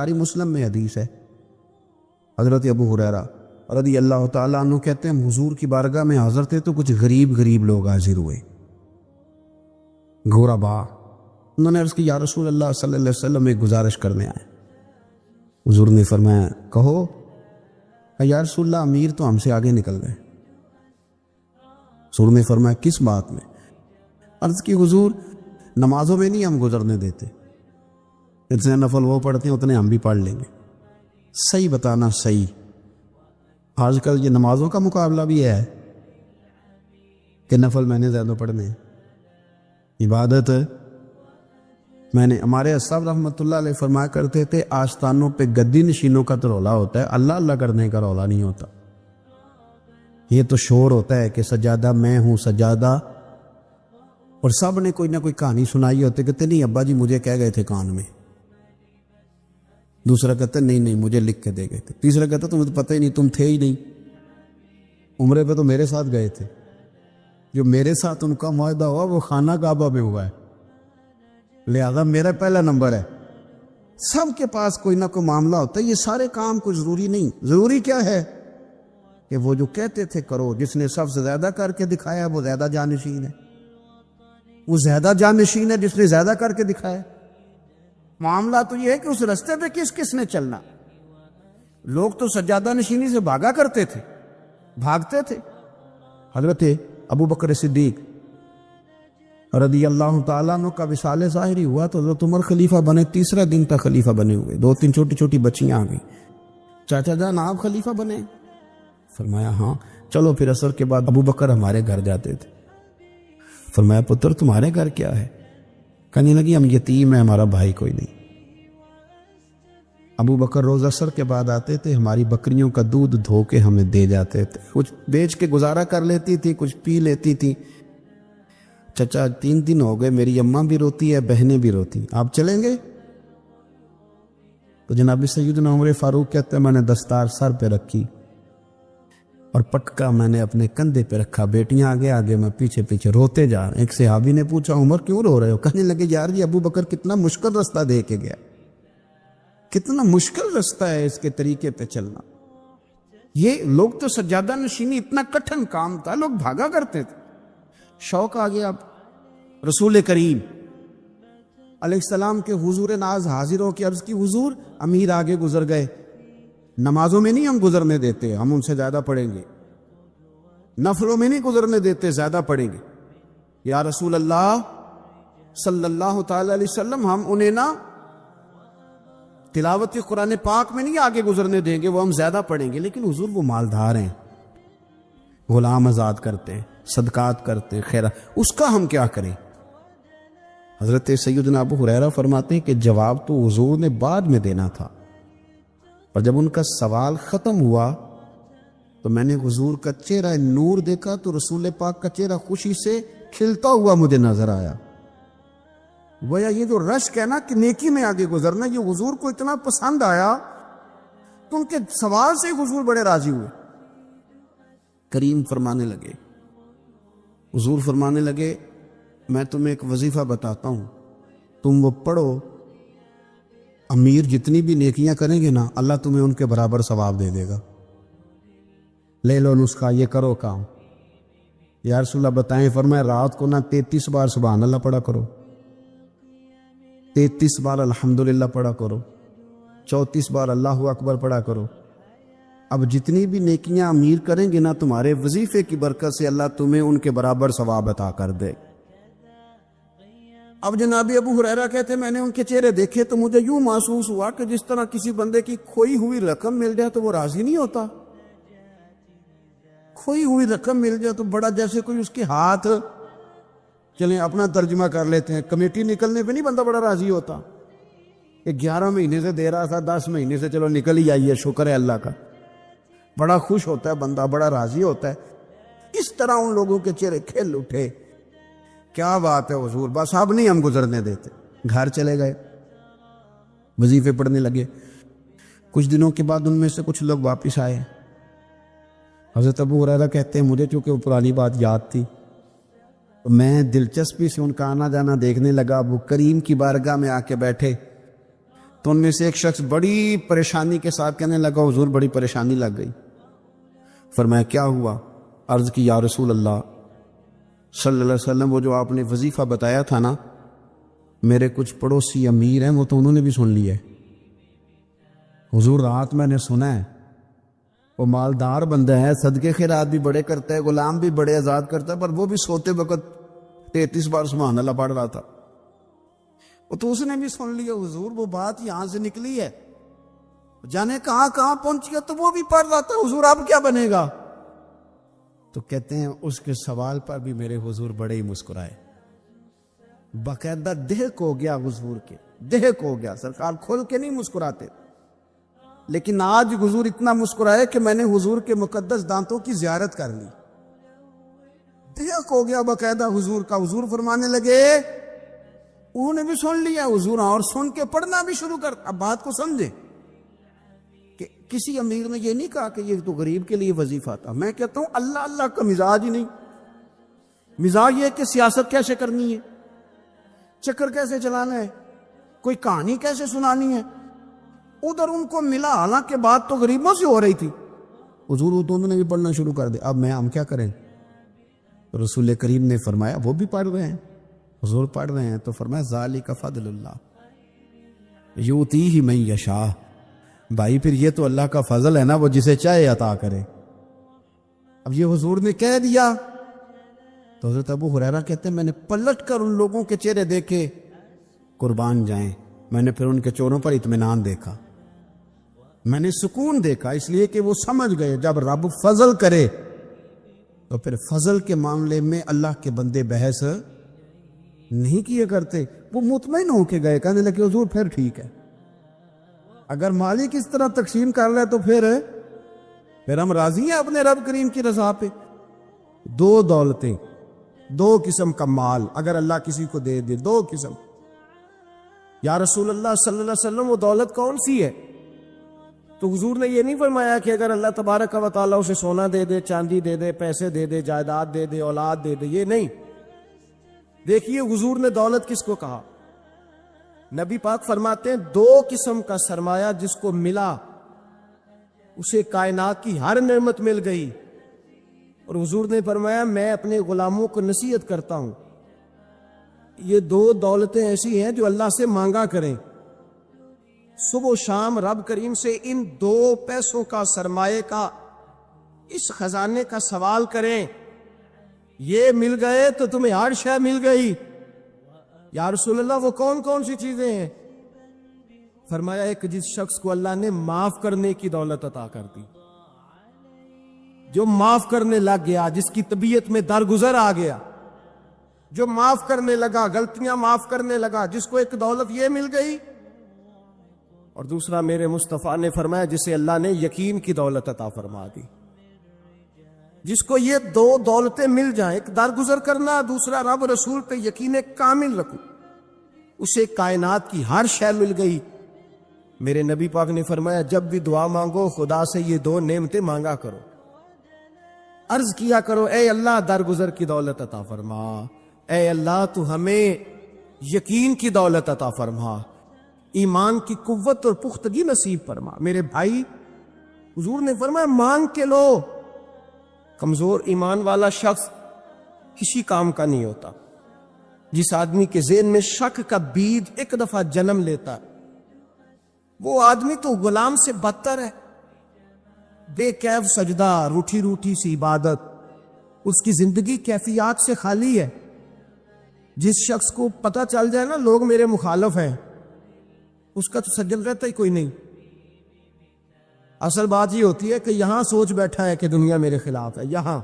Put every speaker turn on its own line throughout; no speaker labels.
بخاری مسلم میں حدیث ہے، حضرت ابو ہریرہ رضی اللہ تعالیٰ عنہ کہتے ہیں حضور کی بارگاہ میں حاضر تھے تو کچھ غریب لوگ حاضر ہوئے، غربا۔ انہوں نے عرض کی یا رسول اللہ صلی اللہ علیہ وسلم ایک گزارش کرنے آئے۔ حضور نے فرمایا کہو۔ یا رسول اللہ امیر تو ہم سے آگے نکل گئے۔ حضور نے فرمایا کس بات میں؟ عرض کی حضور نمازوں میں نہیں ہم گزرنے دیتے، جتنے نفل وہ پڑھتے ہیں اتنے ہم بھی پڑھ لیں گے۔ صحیح بتانا صحیح، آج کل یہ نمازوں کا مقابلہ بھی ہے کہ نفل میں نے زیادہ پڑھنے ہیں۔ عبادت میں نے، ہمارے اسلاف رحمۃ اللہ علیہ فرمایا کرتے تھے آستانوں پہ گدی نشینوں کا تو رولا ہوتا ہے، اللہ اللہ کرنے کا رولا نہیں ہوتا۔ یہ تو شور ہوتا ہے کہ سجادہ میں ہوں سجادہ، اور سب نے کوئی نہ کوئی کہانی سنائی ہوتی، کہتے نہیں ابا جی مجھے کہہ گئے تھے کان میں، دوسرا کہتا نہیں مجھے لکھ کے دے گئے تھے، تیسرا کہتا تمہیں تو پتہ ہی نہیں، تم تھے ہی نہیں، عمرے پہ تو میرے ساتھ گئے تھے، جو میرے ساتھ ان کا معاہدہ ہوا وہ خانہ کعبہ میں ہوا ہے، لہذا میرا پہلا نمبر ہے۔ سب کے پاس کوئی نہ کوئی معاملہ ہوتا ہے، یہ سارے کام کوئی ضروری نہیں۔ ضروری کیا ہے کہ وہ جو کہتے تھے کرو، جس نے سب سے زیادہ کر کے دکھایا وہ زیادہ جانشین ہے، وہ زیادہ جانشین ہے جس نے زیادہ کر کے دکھایا۔ معاملہ تو یہ ہے کہ اس رستے پہ کس نے چلنا۔ لوگ تو سجادہ نشینی سے بھاگا کرتے تھے، بھاگتے تھے۔ حضرت ابو بکر صدیق رضی اللہ تعالیٰ عنہ کا وصال ظاہری ہوا تو حضرت عمر خلیفہ بنے، تیسرا دن تک خلیفہ بنے ہوئے، 2-3 چھوٹی چھوٹی بچیاں آ گئی، چاچا جان آپ خلیفہ بنے؟ فرمایا ہاں۔ چلو پھر عصر کے بعد ابو بکر ہمارے گھر جاتے تھے۔ فرمایا پتر تمہارے گھر کیا ہے؟ کہنے لگی ہم یتیم ہیں، ہمارا بھائی کوئی نہیں۔ ابو بکر روز عصر کے بعد آتے تھے، ہماری بکریوں کا دودھ دھو کے ہمیں دے جاتے تھے، کچھ بیچ کے گزارا کر لیتی تھی، کچھ پی لیتی تھی۔ چچا 3 دن ہو گئے، میری اماں بھی روتی ہے، بہنیں بھی روتی، آپ چلیں گے؟ تو جناب سیدنا عمر فاروق کہتے ہیں میں نے دستار سر پہ رکھی اور پٹکا میں نے اپنے کندھے پہ رکھا، بیٹیاں آگے آگے میں پیچھے پیچھے، روتے جا رہے ہیں۔ ایک صحابی نے پوچھا عمر کیوں رو رہے ہو؟ کہنے لگے یار یہ ابو بکر کتنا مشکل رستہ دے کے گیا، کتنا مشکل رستہ ہے اس کے طریقے پہ چلنا۔ یہ لوگ تو سجادہ نشینی اتنا کٹھن کام تھا، لوگ بھاگا کرتے تھے۔ شوق آ گیا۔ اب رسول کریم علیہ السلام کے حضور ناز حاضر ہو کے عرض کی حضور امیر آگے گزر گئے، نمازوں میں نہیں ہم گزرنے دیتے، ہم ان سے زیادہ پڑھیں گے، نفلوں میں نہیں گزرنے دیتے، زیادہ پڑھیں گے۔ یا رسول اللہ صلی اللہ تعالی علیہ وسلم ہم انہیں نہ تلاوت قرآن پاک میں نہیں آگے گزرنے دیں گے، وہ ہم زیادہ پڑھیں گے، لیکن حضور وہ مالدار ہیں، غلام آزاد کرتے ہیں، صدقات کرتے ہیں، خیرات، اس کا ہم کیا کریں؟ حضرت سیدنا ابو ہریرہ فرماتے ہیں کہ جواب تو حضور نے بعد میں دینا تھا، اور جب ان کا سوال ختم ہوا تو میں نے حضور کا چہرہ نور دیکھا تو رسول پاک کا چہرہ خوشی سے کھلتا ہوا مجھے نظر آیا۔ گویا یہ جو رشک ہے نا کہ نیکی میں آگے گزرنا، یہ حضور کو اتنا پسند آیا تو ان کے سوال سے حضور بڑے راضی ہوئے۔ کریم فرمانے لگے، حضور فرمانے لگے میں تمہیں ایک وظیفہ بتاتا ہوں، تم وہ پڑھو، امیر جتنی بھی نیکیاں کریں گے نا اللہ تمہیں ان کے برابر ثواب دے دے گا، لے لو نسخہ، یہ کرو کام۔ یا رسول اللہ بتائیں؟ فرمایا رات کو نا 33 بار سبحان اللہ پڑھا کرو، 33 بار الحمدللہ پڑھا کرو، 34 بار اللہ اکبر پڑھا کرو۔ اب جتنی بھی نیکیاں امیر کریں گے نا تمہارے وظیفے کی برکت سے اللہ تمہیں ان کے برابر ثواب عطا کر دے۔ اب جناب ابو ہریرہ کہتے میں نے ان کے چہرے دیکھے تو مجھے یوں محسوس ہوا کہ جس طرح کسی بندے کی کھوئی ہوئی رقم مل جائے تو وہ راضی نہیں ہوتا، کھوئی ہوئی رقم مل جائے تو بڑا جیسے کوئی اس کے ہاتھ، چلیں اپنا ترجمہ کر لیتے ہیں، کمیٹی نکلنے پہ نہیں بندہ بڑا راضی ہوتا، کہ 11 مہینے سے دے رہا تھا، 10 مہینے سے چلو نکل ہی آئی ہے، شکر ہے اللہ کا، بڑا خوش ہوتا ہے بندہ، بڑا راضی ہوتا ہے۔ اس طرح ان لوگوں کے چہرے کھل اٹھے، کیا بات ہے حضور، بس اب نہیں ہم گزرنے دیتے۔ گھر چلے گئے، وظیفے پڑھنے لگے۔ کچھ دنوں کے بعد ان میں سے کچھ لوگ واپس آئے۔ حضرت ابو ہریرہ کہتے ہیں مجھے چونکہ وہ پرانی بات یاد تھی تو میں دلچسپی سے ان کا آنا جانا دیکھنے لگا۔ ابو کریم کی بارگاہ میں آ کے بیٹھے تو ان میں سے ایک شخص بڑی پریشانی کے ساتھ کہنے لگا حضور بڑی پریشانی لگ گئی. فرمایا کیا ہوا؟ عرض کی یا رسول اللہ صلی اللہ علیہ وسلم وہ جو آپ نے وظیفہ بتایا تھا نا، میرے کچھ پڑوسی امیر ہیں وہ تو انہوں نے بھی سن لیا ہے. حضور رات میں نے سنا ہے وہ مالدار بندہ ہے، صدقے خیرات بھی بڑے کرتا ہے، غلام بھی بڑے آزاد کرتا ہے، پر وہ بھی سوتے وقت 33 بار سبحان اللہ پڑھ رہا تھا. تو اس نے بھی سن لیا حضور وہ بات یہاں سے نکلی ہے، جانے کہاں کہاں پہنچ گیا، تو وہ بھی پڑھ رہا تھا، حضور اب کیا بنے گا؟ تو کہتے ہیں اس کے سوال پر بھی میرے حضور بڑے ہی مسکرائے، باقاعدہ دہک ہو گیا حضور کے، دہک ہو گیا. سرکار کھول کے نہیں مسکراتے، لیکن آج حضور اتنا مسکرائے کہ میں نے حضور کے مقدس دانتوں کی زیارت کر لی. دہک ہو گیا باقاعدہ حضور کا. حضور فرمانے لگے انہوں نے بھی سن لیا حضور، اور سن کے پڑھنا بھی شروع کر. اب بات کو سمجھے کہ کسی امیر نے یہ نہیں کہا کہ یہ تو غریب کے لیے وظیفہ تھا. میں کہتا ہوں اللہ اللہ کا مزاج ہی نہیں. مزاج یہ کہ سیاست کیسے کرنی ہے، چکر کیسے چلانا ہے، کوئی کہانی کیسے سنانی ہے. ادھر ان کو ملا، حالانکہ بات تو غریبوں سے ہو رہی تھی. حضور وہ دونوں نے بھی پڑھنا شروع کر دیا. اب ہم کیا کریں؟ رسول کریم نے فرمایا وہ بھی پڑھ رہے ہیں، حضور پڑھ رہے ہیں، تو فرمایا ذالک فضل اللہ یؤتیہ من یشاء. بھائی پھر یہ تو اللہ کا فضل ہے نا، وہ جسے چاہے عطا کرے. اب یہ حضور نے کہہ دیا تو حضرت ابو ہریرہ کہتے ہیں میں نے پلٹ کر ان لوگوں کے چہرے دیکھے، قربان جائیں، میں نے پھر ان کے چہروں پر اطمینان دیکھا، میں نے سکون دیکھا، اس لیے کہ وہ سمجھ گئے جب رب فضل کرے تو پھر فضل کے معاملے میں اللہ کے بندے بحث نہیں کیے کرتے. وہ مطمئن ہو کے گئے، کہنے لگے حضور پھر ٹھیک ہے، اگر مالک اس طرح تقسیم کر رہا ہے تو پھر ہم راضی ہیں اپنے رب کریم کی رضا پہ. دو دولتیں، دو قسم کا مال اگر اللہ کسی کو دے دے، دو قسم. یا رسول اللہ صلی اللہ علیہ وسلم وہ دولت کون سی ہے؟ تو حضور نے یہ نہیں فرمایا کہ اگر اللہ تبارک و تعالیٰ اسے سونا دے دے، چاندی دے دے، پیسے دے دے، جائیداد دے دے، اولاد دے دے، یہ نہیں. دیکھیے حضور نے دولت کس کو کہا. نبی پاک فرماتے ہیں دو قسم کا سرمایہ جس کو ملا اسے کائنات کی ہر نعمت مل گئی. اور حضور نے فرمایا میں اپنے غلاموں کو نصیحت کرتا ہوں یہ دو دولتیں ایسی ہیں جو اللہ سے مانگا کریں. صبح و شام رب کریم سے ان دو پیسوں کا، سرمایے کا، اس خزانے کا سوال کریں. یہ مل گئے تو تمہیں ہر شے مل گئی. یا رسول اللہ وہ کون کون سی چیزیں ہیں؟ فرمایا ایک جس شخص کو اللہ نے معاف کرنے کی دولت عطا کر دی، جو معاف کرنے لگ گیا، جس کی طبیعت میں درگزر آ گیا، جو معاف کرنے لگا، غلطیاں معاف کرنے لگا، جس کو ایک دولت یہ مل گئی. اور دوسرا میرے مصطفیٰ نے فرمایا جسے اللہ نے یقین کی دولت عطا فرما دی. جس کو یہ دو دولتیں مل جائیں، ایک درگزر کرنا، دوسرا رب رسول پہ یقین کامل رکھو، اسے کائنات کی ہر شے مل گئی. میرے نبی پاک نے فرمایا جب بھی دعا مانگو خدا سے یہ دو نعمتیں مانگا کرو، عرض کیا کرو اے اللہ درگزر کی دولت عطا فرما، اے اللہ تو ہمیں یقین کی دولت عطا فرما، ایمان کی قوت اور پختگی نصیب فرما. میرے بھائی حضور نے فرمایا مانگ کے لو. کمزور ایمان والا شخص کسی کام کا نہیں ہوتا. جس آدمی کے ذہن میں شک کا بیج ایک دفعہ جنم لیتا وہ آدمی تو غلام سے بدتر ہے. بے کیف سجدہ، روٹھی روٹھی سی عبادت، اس کی زندگی کیفیات سے خالی ہے. جس شخص کو پتہ چل جائے نا لوگ میرے مخالف ہیں، اس کا تو سجل رہتا ہی کوئی نہیں. اصل بات یہ ہوتی ہے کہ یہاں سوچ بیٹھا ہے کہ دنیا میرے خلاف ہے، یہاں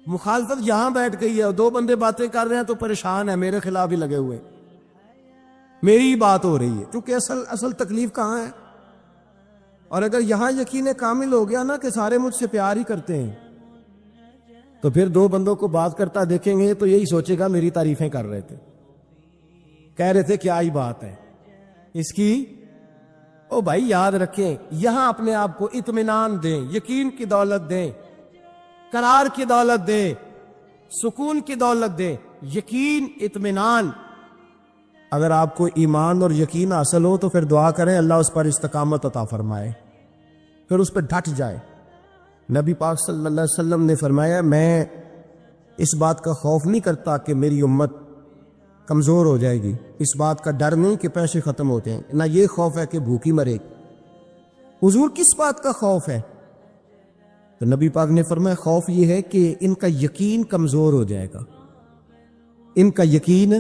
مخالفت یہاں بیٹھ گئی ہے، دو بندے باتیں کر رہے ہیں تو پریشان ہے، میرے خلاف ہی لگے ہوئے، میری بات ہو رہی ہے. کیونکہ اصل تکلیف کہاں ہے؟ اور اگر یہاں یقین کامل ہو گیا نا کہ سارے مجھ سے پیار ہی کرتے ہیں، تو پھر دو بندوں کو بات کرتا دیکھیں گے تو یہی سوچے گا میری تعریفیں کر رہے تھے، کہہ رہے تھے کیا ہی بات ہے اس کی. او بھائی یاد رکھیں، یہاں اپنے آپ کو اطمینان دیں، یقین کی دولت دیں، قرار کی دولت دیں، سکون کی دولت دیں. یقین، اطمینان،
اگر آپ کو ایمان اور یقین حاصل ہو تو پھر دعا کریں اللہ اس پر استقامت عطا فرمائے، پھر اس پہ ڈٹ جائے۔ نبی پاک صلی اللہ علیہ وسلم نے فرمایا میں اس بات کا خوف نہیں کرتا کہ میری امت کمزور ہو جائے گی، اس بات کا ڈر نہیں کہ پیسے ختم ہوتے ہیں، نہ یہ خوف ہے کہ بھوکی مرے گی۔ حضور کس بات کا خوف ہے؟ تو نبی پاک نے فرمایا خوف یہ ہے کہ ان کا یقین کمزور ہو جائے گا، ان کا یقین۔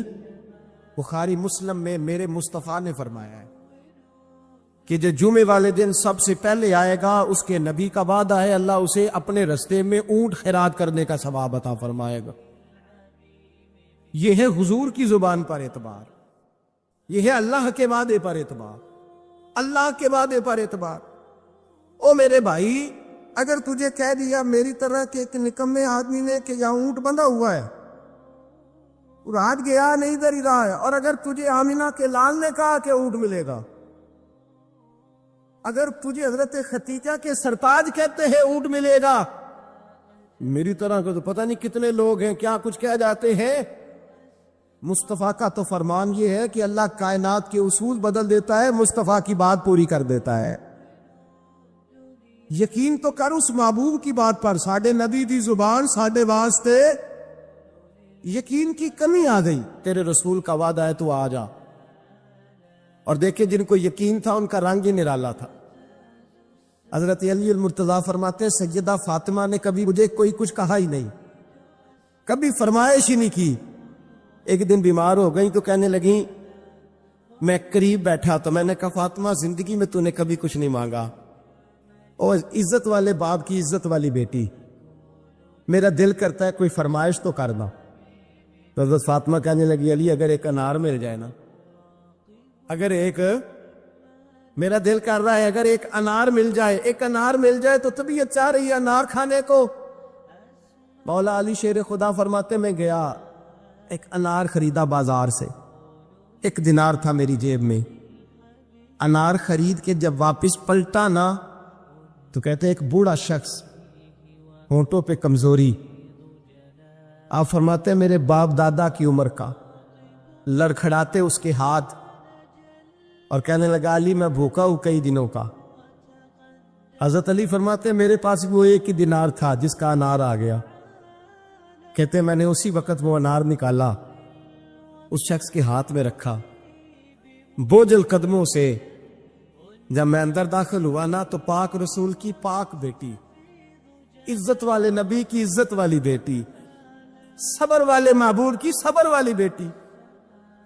بخاری مسلم میں میرے مصطفیٰ نے فرمایا ہے کہ جو جمعے والے دن سب سے پہلے آئے گا اس کے نبی کا وعدہ ہے اللہ اسے اپنے رستے میں اونٹ خیرات کرنے کا ثواب عطا فرمائے گا۔ یہ ہے حضور کی زبان پر اعتبار، یہ ہے اللہ کے وعدے پر اعتبار، اللہ کے وعدے پر اعتبار۔ او میرے بھائی، اگر تجھے کہہ دیا میری طرح کہ ایک نکمے آدمی نے کہ یہاں اونٹ بندھا ہوا ہے، رات گیا نہیں ادھر ہی رہا ہے، اور اگر تجھے آمینہ کے لال نے کہا کہ اونٹ ملے گا، اگر تجھے حضرت ختیجہ کے سرتاج کہتے ہیں اونٹ ملے گا، میری طرح کا تو پتہ نہیں کتنے لوگ ہیں کیا کچھ کہہ جاتے ہیں۔ مصطفیٰ کا تو فرمان یہ ہے کہ اللہ کائنات کے اصول بدل دیتا ہے، مصطفیٰ کی بات پوری کر دیتا ہے۔ یقین تو کر اس محبوب کی بات پر، ساڈے نبی دی زبان ساڈے واسطے یقین کی کمی آ گئی، تیرے رسول کا وعدہ ہے تو آ جا۔ اور دیکھیں جن کو یقین تھا ان کا رنگ ہی نرالا تھا۔ حضرت علی المرتضیٰ فرماتے ہیں سیدہ فاطمہ نے کبھی مجھے کوئی کچھ کہا ہی نہیں، کبھی فرمائش ہی نہیں کی۔ ایک دن بیمار ہو گئی تو کہنے لگیں، میں قریب بیٹھا تو میں نے کہا فاطمہ زندگی میں تو نے کبھی کچھ نہیں مانگا، اور عزت والے باپ کی عزت والی بیٹی، میرا دل کرتا ہے کوئی فرمائش تو کرنا۔ تو حضرت فاطمہ کہنے لگی علی اگر ایک انار مل جائے نا، اگر ایک، میرا دل کر رہا ہے اگر ایک انار مل جائے، ایک انار مل جائے تو طبیعت چاہ رہی ہے انار کھانے کو۔ مولا علی شیر خدا فرماتے میں گیا ایک انار خریدا بازار سے، 1 دینار تھا میری جیب میں، انار خرید کے جب واپس پلٹا نا تو کہتے ایک بوڑھا شخص، ہونٹوں پہ کمزوری، آپ فرماتے ہیں میرے باپ دادا کی عمر کا، لڑکھڑاتے اس کے ہاتھ اور کہنے لگا علی میں بھوکا ہوں کئی دنوں کا۔ حضرت علی فرماتے ہیں میرے پاس وہ 1 ہی دینار تھا جس کا انار آ گیا۔ کہتے ہیں میں نے اسی وقت وہ انار نکالا، اس شخص کے ہاتھ میں رکھا، بوجھل قدموں سے جب میں اندر داخل ہوا نا تو پاک رسول کی پاک بیٹی، عزت والے نبی کی عزت والی بیٹی، صبر والے معبود کی صبر والی بیٹی،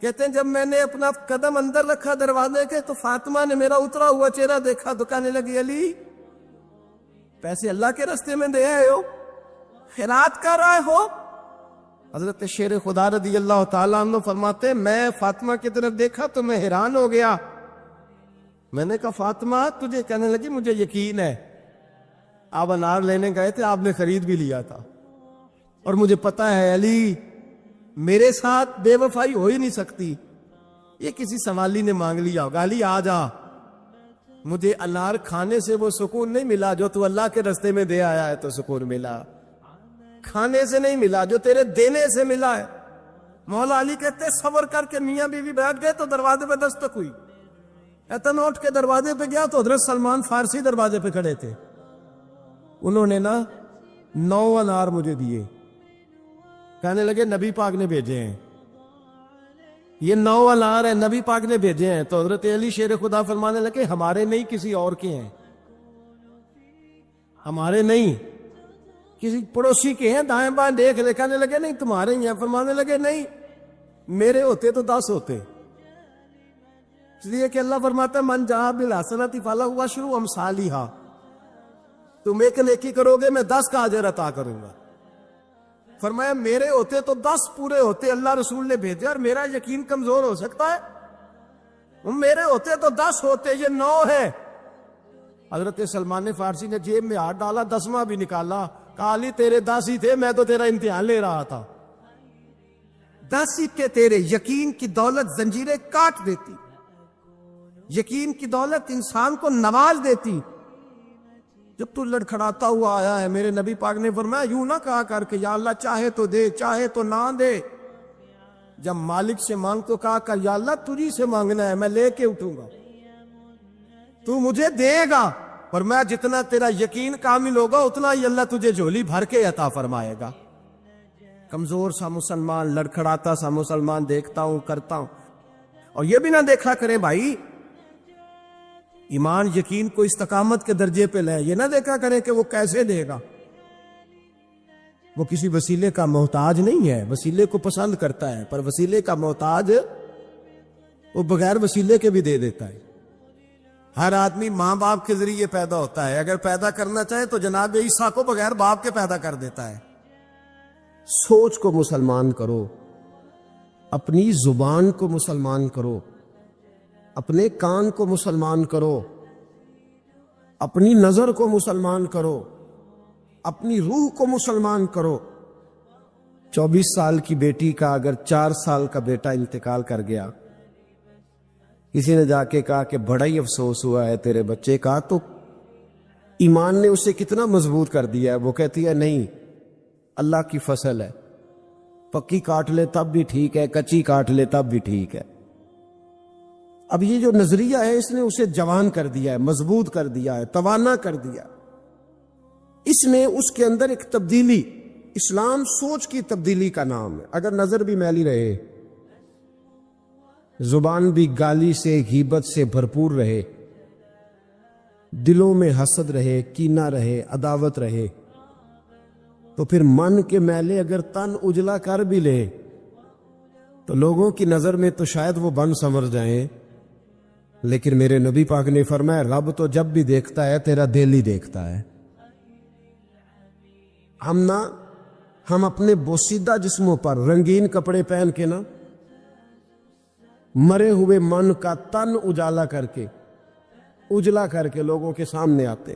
کہتے ہیں جب میں نے اپنا قدم اندر رکھا دروازے کے تو فاطمہ نے میرا اترا ہوا چہرہ دیکھا تو کہنے لگی علی پیسے اللہ کے راستے میں دے آئے ہو، خیرات کر رہے ہو۔ حضرت شیر خدا رضی اللہ تعالیٰ عنہ فرماتے ہیں میں فاطمہ کی طرف دیکھا تو میں حیران ہو گیا، میں نے کہا فاطمہ تجھے، کہنے لگی مجھے یقین ہے آپ انار لینے گئے تھے، آپ نے خرید بھی لیا تھا، اور مجھے پتا ہے علی میرے ساتھ بے وفائی ہو ہی نہیں سکتی، یہ کسی سوالی نے مانگ لیا ہوگا، علی آ جا، مجھے انار کھانے سے وہ سکون نہیں ملا جو تو اللہ کے رستے میں دے آیا ہے تو سکون ملا، کھانے سے نہیں ملا جو تیرے دینے سے ملا ہے۔ مولا علی کہتے صبر کر کے میاں بیوی بیٹھ گئے تو دروازے پہ دستک ہوئی، ایتن اٹھ کے دروازے پہ گیا تو حضرت سلمان فارسی دروازے پہ کھڑے تھے، انہوں نے نا 9 انار مجھے دیے، کہنے لگے نبی پاک نے بھیجے ہیں، یہ 9 انار ہیں نبی پاک نے بھیجے ہیں۔ تو حضرت علی شیر خدا فرمانے لگے ہمارے نہیں کسی اور کے ہیں، ہمارے نہیں کسی پڑوسی کے ہیں، دائیں بائیں دیکھ لے، کہنے لگے نہیں تمہارے ہی ہیں، فرمانے لگے نہیں میرے ہوتے تو 10 ہوتے، اس لیے کہ اللہ فرماتا ہے من جاء بالحسنۃ فلہ عشر امثالھا، تم ایک نیکی کرو گے میں 10 کا اجر عطا کروں گا۔ فرمایا میرے ہوتے تو 10 پورے ہوتے، اللہ رسول نے بھیجے اور میرا یقین کمزور ہو سکتا ہے، میرے ہوتے تو 10 ہوتے، یہ 9 ہے۔ حضرت سلمان فارسی نے جیب میں ہاتھ ڈالا، 10واں بھی نکالا، کہا علی تیرے 10 ہی تھے، میں تو تیرا امتحان لے رہا تھا، 10 ہی کے تیرے، یقین کی دولت زنجیریں کاٹ دیتی، یقین کی دولت انسان کو نواز دیتی۔ جب تو لڑکھڑاتا ہوا آیا ہے، میرے نبی پاک نے فرمایا یوں نہ کہا کر کے یا اللہ چاہے تو دے چاہے تو نہ دے، جب مالک سے مانگ تو کہا کہ یا اللہ تجھی سے مانگنا ہے، میں لے کے اٹھوں گا، تو مجھے دے گا، اور میں جتنا تیرا یقین کامل ہوگا اتنا ہی اللہ تجھے جھولی بھر کے عطا فرمائے گا۔ کمزور سا مسلمان، لڑکھڑاتا سا مسلمان دیکھتا ہوں، کرتا ہوں، اور یہ بھی نہ دیکھا کریں بھائی ایمان یقین کو استقامت کے درجے پہ لے، یہ نہ دیکھا کریں کہ وہ کیسے دے گا، وہ کسی وسیلے کا محتاج نہیں ہے، وسیلے کو پسند کرتا ہے، پر وسیلے کا محتاج وہ بغیر وسیلے کے بھی دے دیتا ہے۔ ہر آدمی ماں باپ کے ذریعے پیدا ہوتا ہے، اگر پیدا کرنا چاہے تو جناب عیسیٰ کو بغیر باپ کے پیدا کر دیتا ہے۔ سوچ کو مسلمان کرو، اپنی زبان کو مسلمان کرو، اپنے کان کو مسلمان کرو، اپنی نظر کو مسلمان کرو، اپنی روح کو مسلمان کرو۔ 24 سال کی بیٹی کا اگر 4 سال کا بیٹا انتقال کر گیا، کسی نے جا کے کہا کہ بڑا ہی افسوس ہوا ہے تیرے بچے کا، تو ایمان نے اسے کتنا مضبوط کر دیا ہے۔ وہ کہتی ہے نہیں، اللہ کی فصل ہے، پکی کاٹ لے تب بھی ٹھیک ہے، کچی کاٹ لے تب بھی ٹھیک ہے۔ اب یہ جو نظریہ ہے اس نے اسے جوان کر دیا ہے، مضبوط کر دیا ہے، توانا کر دیا۔ اس نے اس کے اندر ایک تبدیلی، اسلام سوچ کی تبدیلی کا نام ہے۔ اگر نظر بھی میلی رہے، زبان بھی گالی سے غیبت سے بھرپور رہے، دلوں میں حسد رہے، کینہ رہے، عداوت رہے، تو پھر من کے میلے اگر تن اجلا کر بھی لے تو لوگوں کی نظر میں تو شاید وہ بن سمر جائیں، لیکن میرے نبی پاک نے فرمایا رب تو جب بھی دیکھتا ہے تیرا دل ہی دیکھتا ہے۔ ہم اپنے بوسیدہ جسموں پر رنگین کپڑے پہن کے نا مرے ہوئے من کا تن اجالا کر کے لوگوں کے سامنے آتے،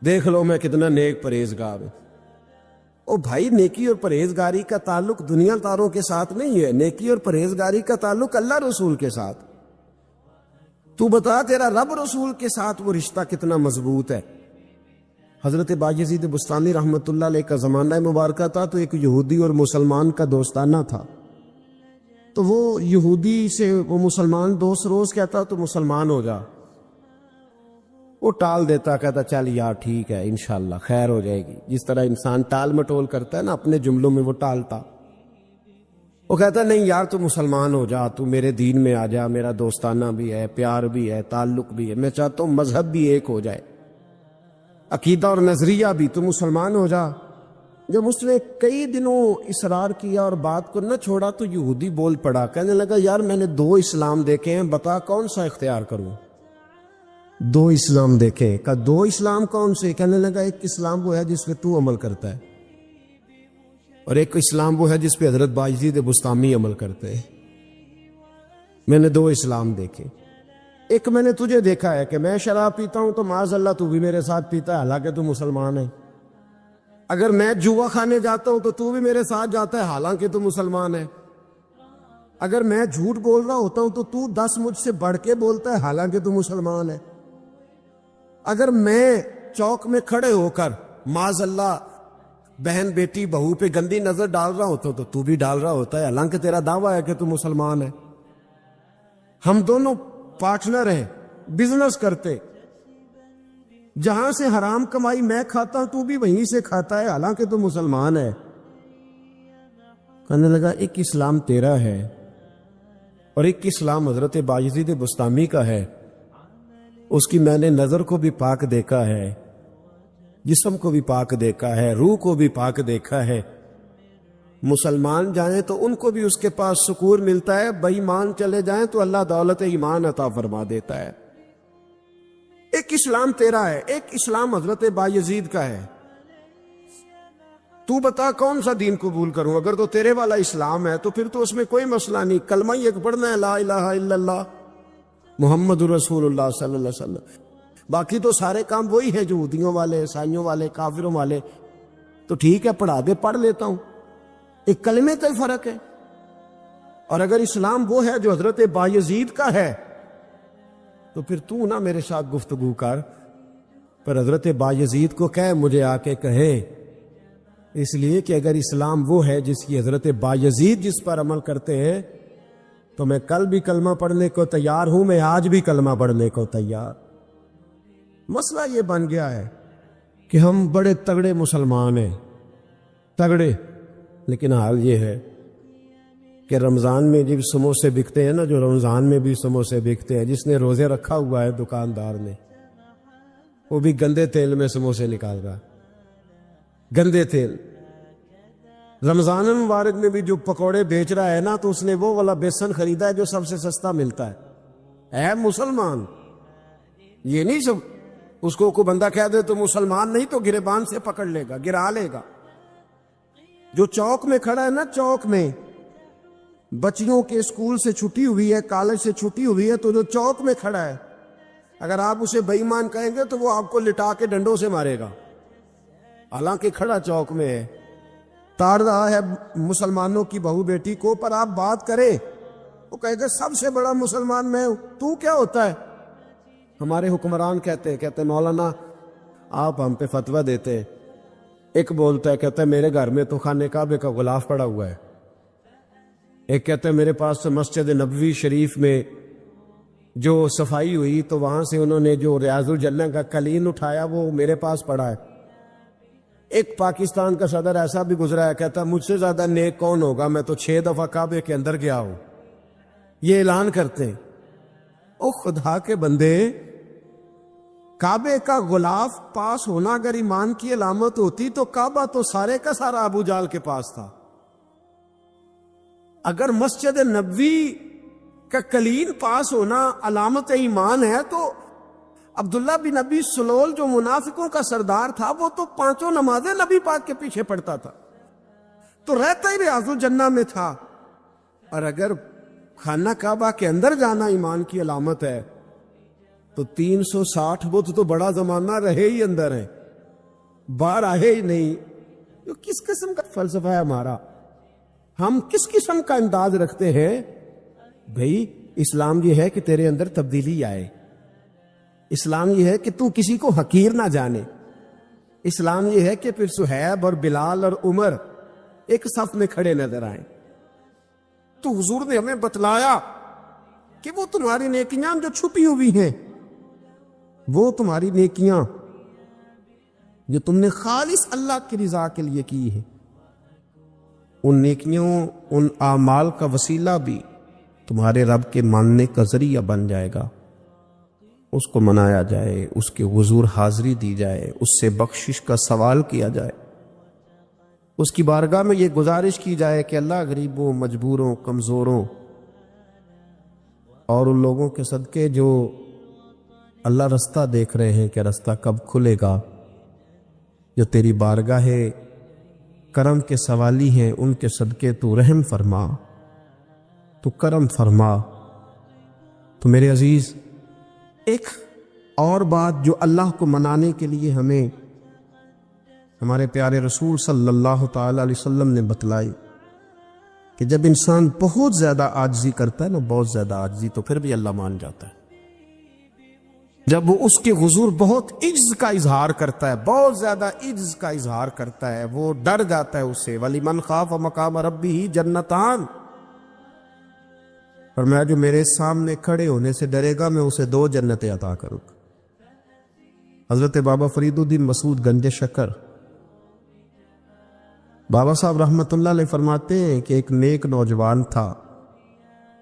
دیکھ لو میں کتنا نیک پرہیزگار ہوں۔ او بھائی، نیکی اور پرہیزگاری کا تعلق دنیا داروں کے ساتھ نہیں ہے، نیکی اور پرہیزگاری کا تعلق اللہ رسول کے ساتھ۔ تو بتا تیرا رب رسول کے ساتھ وہ رشتہ کتنا مضبوط ہے۔ حضرت بایزید بستانی رحمت اللہ علیہ کا زمانہ مبارکہ تھا، تو ایک یہودی اور مسلمان کا دوستانہ تھا، تو وہ یہودی سے وہ مسلمان دوست روز کہتا تو مسلمان ہو جا، وہ ٹال دیتا، کہتا چل یار ٹھیک ہے انشاءاللہ خیر ہو جائے گی، جس طرح انسان ٹال مٹول کرتا ہے نا اپنے جملوں میں، وہ ٹالتا۔ وہ کہتا نہیں یار تو مسلمان ہو جا، تو میرے دین میں آ جا، میرا دوستانہ بھی ہے، پیار بھی ہے، تعلق بھی ہے، میں چاہتا ہوں مذہب بھی ایک ہو جائے، عقیدہ اور نظریہ بھی، تو مسلمان ہو جا۔ جب اس نے کئی دنوں اصرار کیا اور بات کو نہ چھوڑا تو یہودی بول پڑا، کہنے لگا یار میں نے 2 اسلام دیکھے ہیں، بتا کون سا اختیار کروں۔ 2 اسلام دیکھے، کہا 2 اسلام کون سے؟ کہنے لگا ایک اسلام وہ ہے جس پہ تو عمل کرتا ہے، اور ایک اسلام وہ ہے جس پہ حضرت بایزید بستامی عمل کرتے ہیں۔ میں نے 2 اسلام دیکھے، ایک میں نے تجھے دیکھا ہے کہ میں شراب پیتا ہوں تو معاذ اللہ تو بھی میرے ساتھ پیتا ہے، حالانکہ تو مسلمان ہے۔ اگر میں جوا کھانے جاتا ہوں تو بھی میرے ساتھ جاتا ہے، حالانکہ تو مسلمان ہے۔ اگر میں جھوٹ بول رہا ہوتا ہوں تو 10 مجھ سے بڑھ کے بولتا ہے، حالانکہ تو مسلمان ہے۔ اگر میں چوک میں کھڑے ہو کر معاذ اللہ بہن بیٹی بہو پہ گندی نظر ڈال رہا ہوتا تو بھی ڈال رہا ہوتا ہے، حالانکہ تیرا دعویٰ ہے کہ تو مسلمان ہے۔ ہم دونوں پارٹنر ہیں، بزنس کرتے، جہاں سے حرام کمائی میں کھاتا ہوں تو بھی وہیں سے کھاتا ہے، حالانکہ تو مسلمان ہے۔ کہنے لگا ایک اسلام تیرا ہے اور ایک اسلام حضرت بایزید بستامی کا ہے، اس کی میں نے نظر کو بھی پاک دیکھا ہے، جسم کو بھی پاک دیکھا ہے، روح کو بھی پاک دیکھا ہے۔ مسلمان جائیں تو ان کو بھی اس کے پاس سکون ملتا ہے، بے ایمان چلے جائیں تو اللہ دولت ایمان عطا فرما دیتا ہے۔ ایک اسلام تیرا ہے، ایک اسلام حضرت بایزید کا ہے، تو بتا کون سا دین قبول کروں؟ اگر تو تیرے والا اسلام ہے تو پھر تو اس میں کوئی مسئلہ نہیں، کلمہ ہی ایک پڑھنا ہے، لا الہ الا اللہ محمد رسول اللہ صلی اللہ علیہ وسلم، باقی تو سارے کام وہی ہیں جو یہودیوں والے، عیسائیوں والے، کافروں والے۔ تو ٹھیک ہے پڑھا دے، پڑھ لیتا ہوں، ایک کلمے کا ہی فرق ہے۔ اور اگر اسلام وہ ہے جو حضرت بایزید کا ہے تو پھر تو نہ میرے ساتھ گفتگو کر، پر حضرت بایزید کو کہے مجھے آ کے کہے اس لیے کہ اگر اسلام وہ ہے جس کی حضرت بایزید جس پر عمل کرتے ہیں تو میں کل بھی کلمہ پڑھنے کو تیار ہوں، میں آج بھی کلمہ پڑھنے کو تیار۔ مسئلہ یہ بن گیا ہے کہ ہم بڑے تگڑے مسلمان ہیں، تگڑے، لیکن حال یہ ہے کہ رمضان میں جب سموسے بکتے ہیں نا، جو رمضان میں بھی سموسے بکتے ہیں، جس نے روزے رکھا ہوا ہے دکاندار نے، وہ بھی گندے تیل میں سموسے نکال رہا ہے، گندے تیل۔ رمضان المبارک میں بھی جو پکوڑے بیچ رہا ہے نا، تو اس نے وہ والا بیسن خریدا ہے جو سب سے سستا ملتا ہے۔ اے مسلمان، یہ نہیں سب اس کو بندہ کہہ دے تو مسلمان نہیں، تو گریبان سے پکڑ لے گا، گرا لے گا۔ جو چوک میں کھڑا ہے نا، چوک میں بچیوں کے اسکول سے چھٹی ہوئی ہے، کالج سے چھٹی ہوئی ہے، تو جو چوک میں کھڑا ہے، اگر آپ اسے بے ایمان کہیں گے تو وہ آپ کو لٹا کے ڈنڈوں سے مارے گا، حالانکہ کھڑا چوک میں ہے، تاڑ رہا ہے مسلمانوں کی بہو بیٹی کو۔ پر آپ بات کریں، وہ کہے گا سب سے بڑا مسلمان میں ہوں، تو کیا ہوتا ہے؟ ہمارے حکمران کہتے مولانا آپ ہم پہ فتویٰ دیتے ہیں۔ ایک بولتا ہے، کہتا ہے میرے گھر میں تو خانہ کعبے کا غلاف پڑا ہوا ہے۔ ایک کہتا ہے میرے پاس تو مسجد نبوی شریف میں جو صفائی ہوئی تو وہاں سے انہوں نے جو ریاض الجنہ کا قلین اٹھایا وہ میرے پاس پڑا ہے۔ ایک پاکستان کا صدر ایسا بھی گزرا ہے، کہتا مجھ سے زیادہ نیک کون ہوگا، میں تو 6 دفعہ کعبے کے اندر گیا ہوں۔ یہ اعلان کرتے ہیں۔ او خدا کے بندے، کعبے کا غلاف پاس ہونا اگر ایمان کی علامت ہوتی تو کعبہ تو سارے کا سارا ابو جال کے پاس تھا۔ اگر مسجد نبوی کا قلین پاس ہونا علامت ایمان ہے تو عبداللہ بن ابی سلول جو منافقوں کا سردار تھا، وہ تو 5 نمازیں نبی پاک کے پیچھے پڑھتا تھا، تو رہتا ہی ریاض الجنہ میں تھا۔ اور اگر خانہ کعبہ کے اندر جانا ایمان کی علامت ہے تو 360 بت تو بڑا زمانہ رہے ہی اندر ہیں، باہر آئے ہی نہیں۔ یہ کس قسم کا فلسفہ ہے ہمارا؟ ہم کس قسم کا انداز رکھتے ہیں؟ بھئی اسلام یہ ہے کہ تیرے اندر تبدیلی آئے، اسلام یہ ہے کہ تو کسی کو حقیر نہ جانے، اسلام یہ ہے کہ پھر صہیب اور بلال اور عمر ایک صف میں کھڑے نظر آئیں۔ تو حضور نے ہمیں بتلایا کہ وہ تمہاری نیکیاں جو چھپی ہوئی ہیں، وہ تمہاری نیکیاں جو تم نے خالص اللہ کی رضا کے لیے کی ہے، ان نیکیوں، ان اعمال کا وسیلہ بھی تمہارے رب کے ماننے کا ذریعہ بن جائے گا۔ اس کو منایا جائے، اس کے حضور حاضری دی جائے، اس سے بخشش کا سوال کیا جائے، اس کی بارگاہ میں یہ گزارش کی جائے کہ اللہ غریبوں، مجبوروں، کمزوروں اور ان لوگوں کے صدقے جو اللہ رستہ دیکھ رہے ہیں کہ رستہ کب کھلے گا، جو تیری بارگاہ کرم کے سوالی ہیں، ان کے صدقے تو رحم فرما، تو کرم فرما۔ تو میرے عزیز، ایک اور بات جو اللہ کو منانے کے لیے ہمیں ہمارے پیارے رسول صلی اللہ تعالی علیہ وسلم نے بتلائی کہ جب انسان بہت زیادہ عاجزی کرتا ہے نا، بہت زیادہ عاجزی، تو پھر بھی اللہ مان جاتا ہے۔ جب وہ اس کے حضور بہت عجز کا اظہار کرتا ہے، بہت زیادہ عجز کا اظہار کرتا ہے، وہ ڈر جاتا ہے اس سے۔ وَلِمَنْ خَافَ مَقَامَ رَبِّهِ جَنَّتَانِ، اور میں جو میرے سامنے کھڑے ہونے سے ڈرے گا، میں اسے 2 جنتیں عطا کروں گا۔ حضرت بابا فرید الدین مسعود گنج شکر بابا صاحب رحمت اللہ علیہ فرماتے ہیں کہ ایک نیک نوجوان تھا،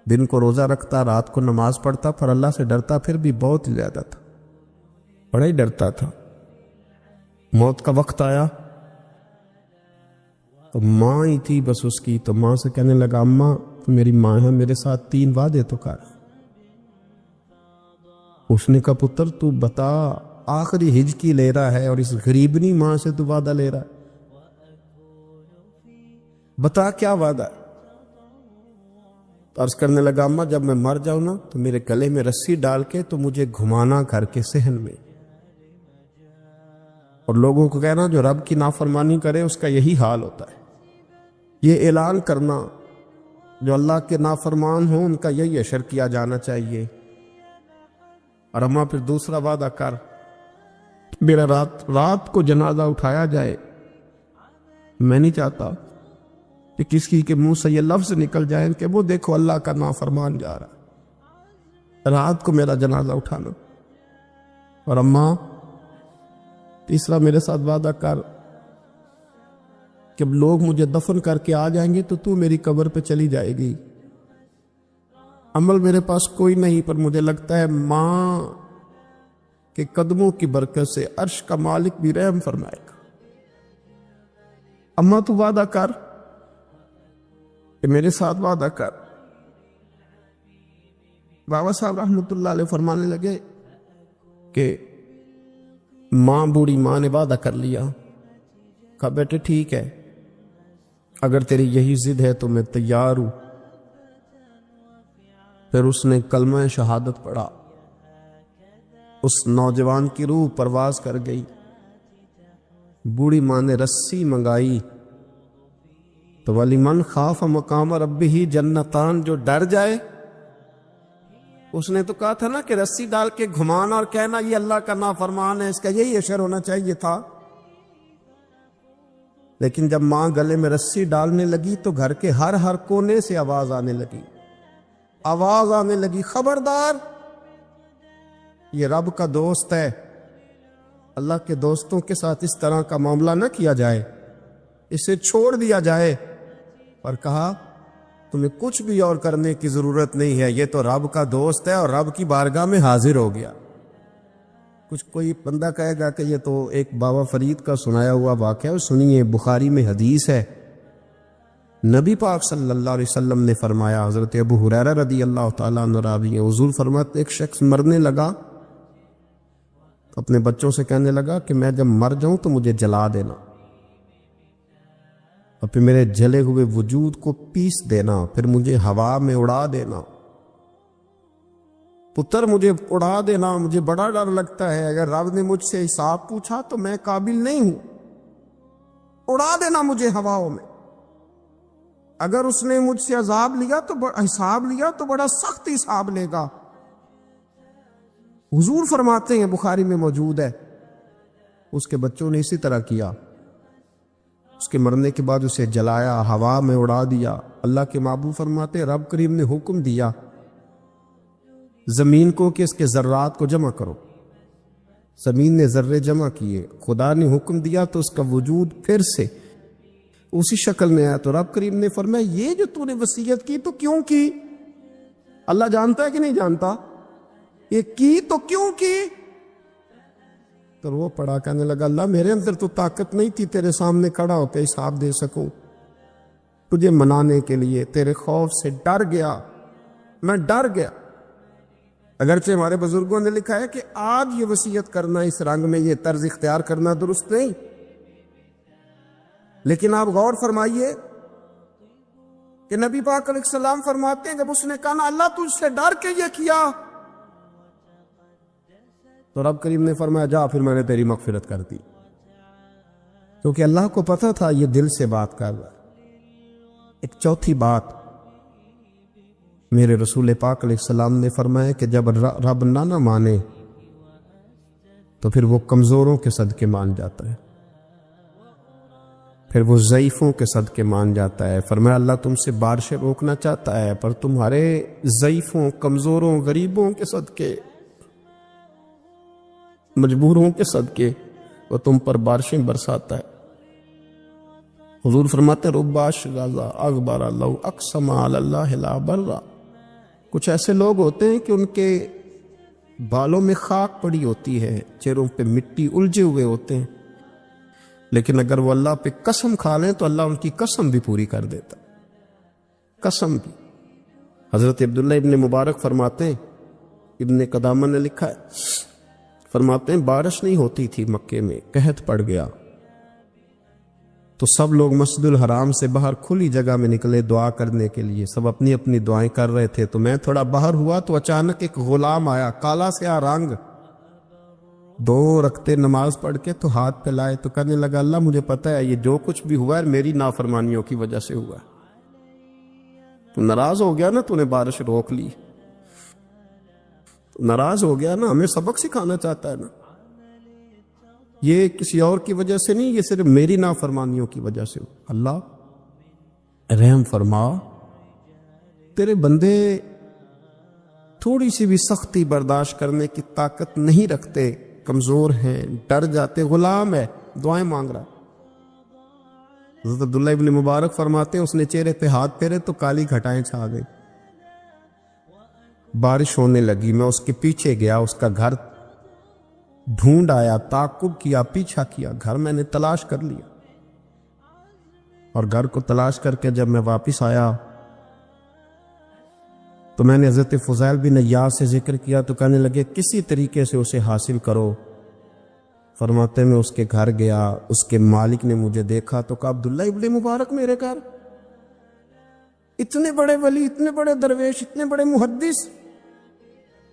دن کو روزہ رکھتا، رات کو نماز پڑھتا، پر اللہ سے ڈرتا پھر بھی بہت ہی زیادہ تھا، بڑا ہی ڈرتا تھا۔ موت کا وقت آیا تو ماں ہی تھی بس اس کی، تو ماں سے کہنے لگا اماں تو میری ماں ہے، میرے ساتھ 3 وعدے تو کر۔ اس نے کہا پتر تو بتا، آخری ہج کی لے رہا ہے اور اس غریبنی ماں سے تو وعدہ لے رہا ہے، بتا کیا وعدہ ہے؟ عرض کرنے لگا اماں جب میں مر جاؤں نا تو میرے گلے میں رسی ڈال کے تو مجھے گھمانا گھر کے صحن میں، اور لوگوں کو کہنا جو رب کی نافرمانی کرے اس کا یہی حال ہوتا ہے۔ یہ اعلان کرنا جو اللہ کے نافرمان ہوں ان کا یہی اشر کیا جانا چاہیے۔ اور اماں پھر دوسرا وعدہ کر، میرا رات کو جنازہ اٹھایا جائے،
میں نہیں چاہتا کہ کسی کے منہ سے یہ لفظ نکل جائیں کہ وہ دیکھو اللہ کا نافرمان جا رہا، رات کو میرا جنازہ اٹھانا۔ اور اماں تیسرا میرے ساتھ وعدہ کر کہ لوگ مجھے دفن کر کے آ جائیں گے تو میری قبر پہ چلی جائے گی۔ عمل میرے پاس کوئی نہیں، پر مجھے لگتا ہے ماں کے قدموں کی برکت سے عرش کا مالک بھی رحم فرمائے گا۔ اماں تو وعدہ کر کہ میرے ساتھ وعدہ کر۔ بابا صاحب رحمۃ اللہ علیہ فرمانے لگے کہ ماں، بوڑھی ماں نے وعدہ کر لیا۔ کہا بیٹے ٹھیک ہے، اگر تیری یہی ضد ہے تو میں تیار ہوں۔ پھر اس نے کلمہ شہادت پڑھا، اس نوجوان کی روح پرواز کر گئی۔ بوڑھی ماں نے رسی منگائی تو وَلِمَنْ خَافَ مَقَامَ رَبِّهِ جنتان، جو ڈر جائے۔ اس نے تو کہا تھا نا کہ رسی ڈال کے گھمانا اور کہنا یہ اللہ کا نافرمان ہے، اس کا یہی اشر ہونا چاہیے تھا۔ لیکن جب ماں گلے میں رسی ڈالنے لگی تو گھر کے ہر کونے سے آواز آنے لگی، خبردار، یہ رب کا دوست ہے، اللہ کے دوستوں کے ساتھ اس طرح کا معاملہ نہ کیا جائے، اسے چھوڑ دیا جائے۔ اور کہا تمہیں کچھ بھی اور کرنے کی ضرورت نہیں ہے، یہ تو رب کا دوست ہے اور رب کی بارگاہ میں حاضر ہو گیا۔ کچھ کوئی بندہ کہے گا کہ یہ تو ایک بابا فرید کا سنایا ہوا واقعہ ہے، سنیے، بخاری میں حدیث ہے، نبی پاک صلی اللہ علیہ وسلم نے فرمایا، حضرت ابو ہریرہ رضی اللہ تعالیٰ عنہ راوی ہیں، حضور فرماتے ایک شخص مرنے لگا، اپنے بچوں سے کہنے لگا کہ میں جب مر جاؤں تو مجھے جلا دینا، اور پھر میرے جلے ہوئے وجود کو پیس دینا، پھر مجھے ہوا میں اڑا دینا، پتر مجھے اڑا دینا، مجھے بڑا ڈر لگتا ہے، اگر رب نے مجھ سے حساب پوچھا تو میں قابل نہیں ہوں، اڑا دینا مجھے ہواؤں میں، اگر اس نے مجھ سے عذاب لیا تو حساب لیا تو بڑا سخت حساب لے گا۔ حضور فرماتے ہیں، بخاری میں موجود ہے، اس کے بچوں نے اسی طرح کیا، اس کے مرنے کے بعد اسے جلایا، ہوا میں اڑا دیا۔ اللہ کے محبوب فرماتے ہیں رب کریم نے حکم دیا زمین کو کہ اس کے ذرات کو جمع کرو، زمین نے ذرے جمع کیے، خدا نے حکم دیا تو اس کا وجود پھر سے اسی شکل میں آیا۔ تو رب کریم نے فرمایا یہ جو تو نے وصیت کی تو کیوں کی؟ اللہ جانتا ہے کہ نہیں جانتا؟ یہ کی تو کیوں کی؟ تو وہ پڑا، کہنے لگا اللہ میرے اندر تو طاقت نہیں تھی تیرے سامنے کھڑا ہو کے حساب دے سکوں، تجھے منانے کے لیے تیرے خوف سے ڈر گیا، میں ڈر گیا۔ اگرچہ ہمارے بزرگوں نے لکھا ہے کہ آج یہ وصیت کرنا، اس رنگ میں یہ طرز اختیار کرنا درست نہیں، لیکن آپ غور فرمائیے کہ نبی پاک علیہ السلام فرماتے ہیں جب اس نے کہا نا اللہ تجھ سے ڈر کے یہ کیا، تو رب کریم نے فرمایا جا پھر میں نے تیری مغفرت کر دی، کیونکہ اللہ کو پتہ تھا یہ دل سے بات کر رہا ہے۔ ایک چوتھی بات میرے رسول پاک علیہ السلام نے فرمایا کہ جب رب نہ مانے تو پھر وہ کمزوروں کے صدقے مان جاتا ہے، پھر وہ ضعیفوں کے صدقے مان جاتا ہے۔ فرمایا اللہ تم سے بارشیں روکنا چاہتا ہے، پر تمہارے ضعیفوں، کمزوروں، غریبوں کے صدقے، مجبوروں کے صدقے وہ تم پر بارشیں برساتا ہے۔ حضور فرماتے رب اشغاظ اغبر لو اقسم علی اللہ لا برا، کچھ ایسے لوگ ہوتے ہیں کہ ان کے بالوں میں خاک پڑی ہوتی ہے، چہروں پہ مٹی الجھے ہوئے ہوتے ہیں، لیکن اگر وہ اللہ پہ قسم کھا لیں تو اللہ ان کی قسم بھی پوری کر دیتا، قسم بھی۔ حضرت عبداللہ ابن مبارک فرماتے ہیں، ابن قدامہ نے لکھا ہے، فرماتے ہیں بارش نہیں ہوتی تھی مکے میں، قحط پڑ گیا تو سب لوگ مسجد الحرام سے باہر کھلی جگہ میں نکلے دعا کرنے کے لیے، سب اپنی اپنی دعائیں کر رہے تھے، تو میں تھوڑا باہر ہوا تو اچانک ایک غلام آیا، کالا سیاہ رنگ، 2 رکعتیں نماز پڑھ کے تو ہاتھ پہ لائے، تو کہنے لگا اللہ مجھے پتہ ہے یہ جو کچھ بھی ہوا ہے میری نافرمانیوں کی وجہ سے ہوا ہے، تو ناراض ہو گیا نا، تو نے بارش روک لی، ناراض ہو گیا نا، ہمیں سبق سکھانا چاہتا ہے نا۔ یہ کسی اور کی وجہ سے نہیں، یہ صرف میری نافرمانیوں کی وجہ سے۔ اللہ رحم فرما، تیرے بندے تھوڑی سی بھی سختی برداشت کرنے کی طاقت نہیں رکھتے، کمزور ہیں، ڈر جاتے، غلام ہے، دعائیں مانگ رہا۔ حضرت عبداللہ ابن مبارک فرماتے ہیں اس نے چہرے پہ ہاتھ پھیرے تو کالی گھٹائیں چھا گئی، بارش ہونے لگی۔ میں اس کے پیچھے گیا، اس کا گھر ڈھونڈ آیا، تعقب کیا، پیچھا کیا، گھر میں نے تلاش کر لیا، اور گھر کو تلاش کر کے جب میں واپس آیا تو میں نے حضرت فضیل بن عیاض سے ذکر کیا تو کہنے لگے کسی طریقے سے اسے حاصل کرو۔ فرماتے میں اس کے گھر گیا، اس کے مالک نے مجھے دیکھا تو کہا عبداللہ ابن مبارک میرے گھر، اتنے بڑے ولی، اتنے بڑے درویش، اتنے بڑے محدث۔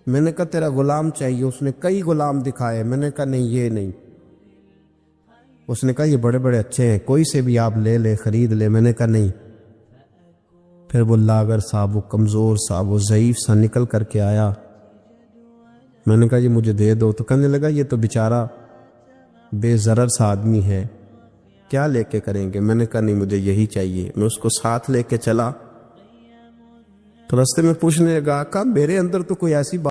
میں نے کہا تیرا غلام چاہیے۔ اس نے کئی غلام دکھائے، میں نے کہا نہیں یہ نہیں۔ اس نے کہا یہ بڑے بڑے اچھے ہیں، کوئی سے بھی آپ لے لے، خرید لے۔ میں نے کہا نہیں۔ پھر وہ لاغر صاحب، وہ کمزور صاحب، وہ ضعیف سا نکل کر کے آیا۔ میں نے کہا یہ مجھے دے دو، تو کہنے لگا یہ تو بیچارہ بے ضرر سا آدمی ہے، کیا لے کے کریں گے؟ میں نے کہا نہیں مجھے یہی چاہیے۔ میں اس کو ساتھ لے کے چلا تو رستے میں پوچھنے لگا کہ میرے اندر تو کوئی ایسی بات